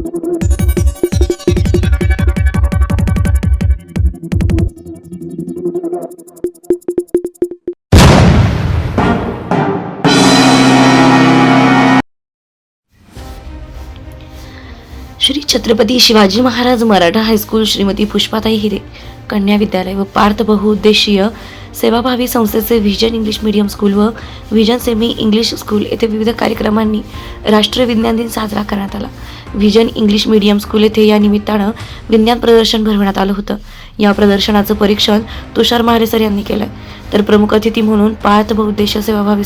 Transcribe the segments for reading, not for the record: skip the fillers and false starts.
Shri Chhatrapati Shivaji Maharaj Maratha high school, Shrimati पुष्पाताई हिरे कन्या विद्यालय व पार्थ बहुउद्देशीय सेवाभावी संस्थेचे व्हिजन इंग्लिश मीडियम स्कूल व व्हिजन सेमी इंग्लिश स्कूल येथे विविध कार्यक्रमांनी राष्ट्रीय विज्ञान दिन साजरा करण्यात आला. व्हिजन इंग्लिश मीडियम स्कूल येथे या निमित्तानं विज्ञान प्रदर्शन भरवण्यात आलं होतं. या प्रदर्शनाचं परीक्षण तुषार महारे सर यांनी केलं, तर प्रमुख अतिथी म्हणून पार्थ बहुउद्देशीय सेवाभावी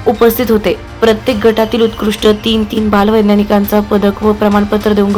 उपस्थित होते. प्रत्येक गटातील उत्कृष्ट 3 बालवैज्ञानिकांचा पदक व प्रमाणपत्र देऊन